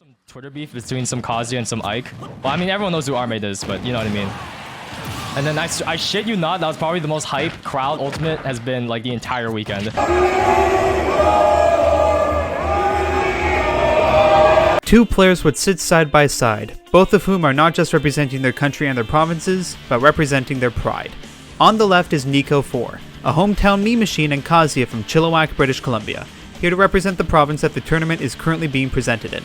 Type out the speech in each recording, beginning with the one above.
Some Twitter beef between some Kazuya and some Ike. Well, I mean, everyone knows who rm8 is, but you know what I mean. And then I shit you not, that was probably the most hype crowd Ultimate has been like the entire weekend. Two players would sit side by side, both of whom are not just representing their country and their provinces, but representing their pride. On the left is Niko4, a hometown meme machine, and Kazuya from Chilliwack, British Columbia, here to represent the province that the tournament is currently being presented in.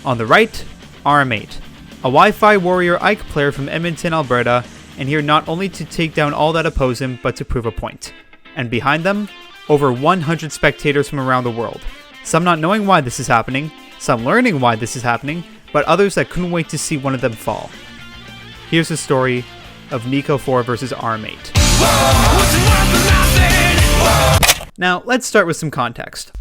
On the right, rm8, a Wi-Fi warrior Ike player from Edmonton, Alberta, and here not only to take down all that oppose him, but to prove a point. And behind them, over 100 spectators from around the world, some not knowing why this is happening, some learning why this is happening, but others that couldn't wait to see one of them fall. Here's the story of Niko4 versus rm8. Now, let's start with some context.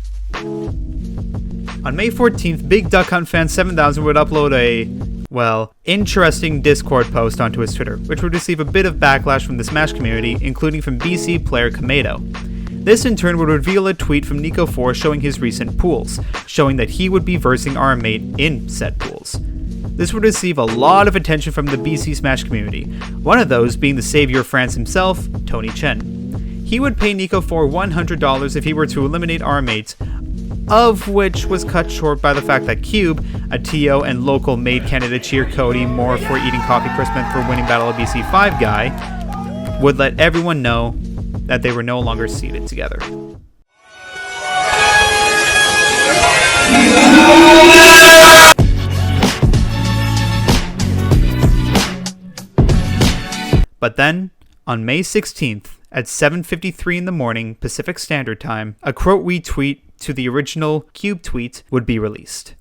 On May 14th, Big Duck Hunt Fan 7000 would upload a, well, interesting Discord post onto his Twitter, which would receive a bit of backlash from the Smash community, including from BC player Kamedo. This in turn would reveal a tweet from Niko4 showing his recent pools, showing that he would be versing rm8 in said pools. This would receive a lot of attention from the BC Smash community, one of those being the savior of France himself, Tony Chen. He would pay Niko4 $100 if he were to eliminate rm8, of which was cut short by the fact that Cube, a TO and local maid candidate cheer Cody more for eating coffee crisp than for winning Battle of BC 5 guy, would let everyone know that they were no longer seated together. But then, on May 16th, at 7:53 in the morning Pacific Standard Time, a quote retweet to the original Cube tweet would be released,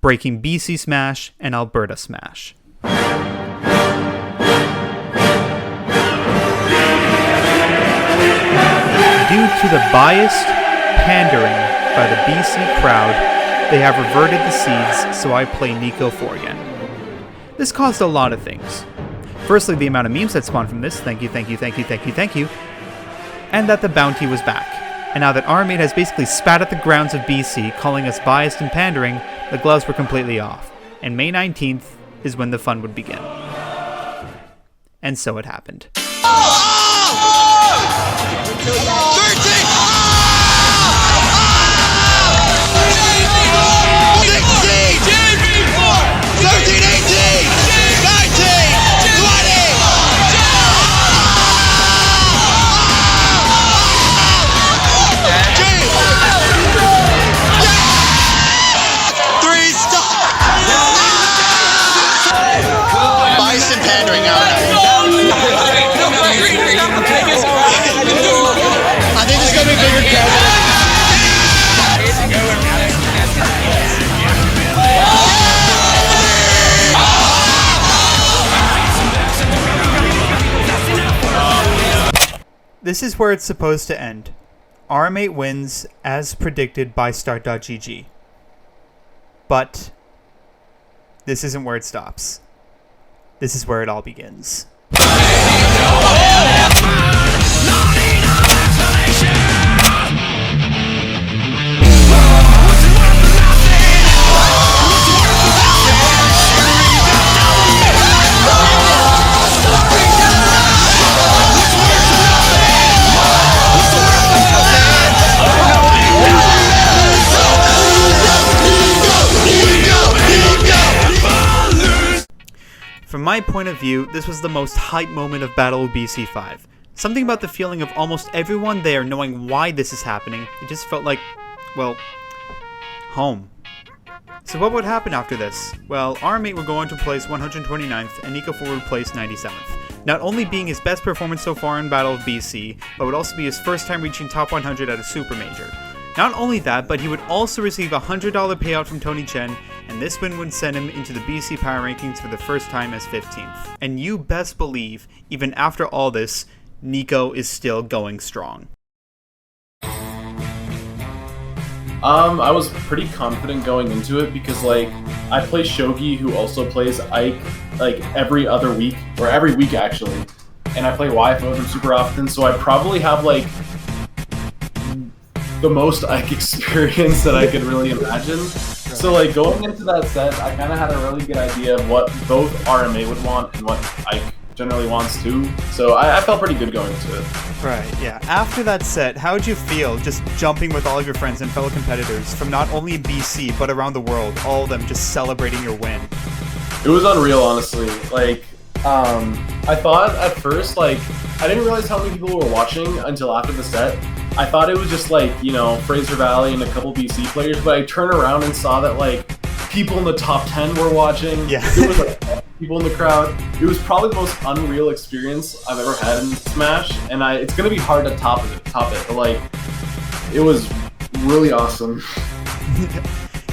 breaking BC Smash and Alberta Smash. Due to the biased pandering by the BC crowd, they have reverted the seeds, so I play Niko4 again. This caused a lot of things. Firstly, the amount of memes that spawned from this, thank you, and that the bounty was back. And now that rm8 has basically spat at the grounds of BC, calling us biased and pandering, the gloves were completely off. And May 19th is when the fun would begin. And so it happened. 13. I think there's gonna be bigger casual. This is where it's supposed to end. rm8 wins as predicted by Start.gg. But this isn't where it stops. This is where it all begins. From my point of view, this was the most hype moment of Battle of BC 5. Something about the feeling of almost everyone there knowing why this is happening, it just felt like, well, home. So what would happen after this? Well, rm8 would go on to place 129th and Niko4 would place 97th. Not only being his best performance so far in Battle of BC, but would also be his first time reaching top 100 at a super major. Not only that, but he would also receive a $100 payout from Tony Chen, and this win would send him into the BC Power Rankings for the first time as 15th. And you best believe, even after all this, Niko is still going strong. I was pretty confident going into it because, like, I play Shogi, who also plays Ike, like, every other week, or every week, actually. And I play Wi-Fi with him super often, so I probably have, like, the most Ike experience that I could really imagine. So like going into that set, I kind of had a really good idea of what both rm8 would want and what Ike generally wants too. So I felt pretty good going into it. Right, yeah. After that set, how did you feel just jumping with all of your friends and fellow competitors from not only BC but around the world, all of them just celebrating your win? It was unreal, honestly. Like, I thought at first, like, I didn't realize how many people were watching until after the set. I thought it was just like, you know, Fraser Valley and a couple BC players, but I turned around and saw that like people in the top 10 were watching. Yeah. There was like people in the crowd. It was probably the most unreal experience I've ever had in Smash, and it's gonna be hard to top it, but like, it was really awesome.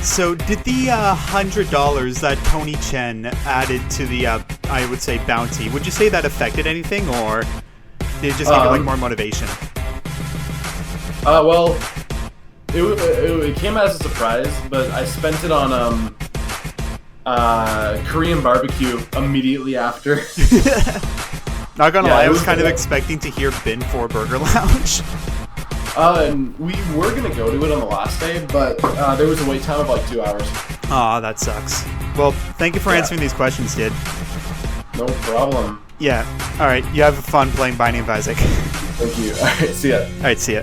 So did the $100 that Tony Chen added to the, I would say, bounty, would you say that affected anything, or did it just give you like more motivation? Well, it came as a surprise, but I spent it on Korean barbecue immediately after. Not gonna lie, I was kind of like, expecting to hear Bin 4 Burger Lounge. And we were gonna go to it on the last day, but there was a wait time of like 2 hours. Aw, that sucks. Well, thank you for answering these questions, dude. No problem. Yeah. Alright, you have fun playing Binding of Isaac. Thank you. Alright, see ya. Alright, see ya.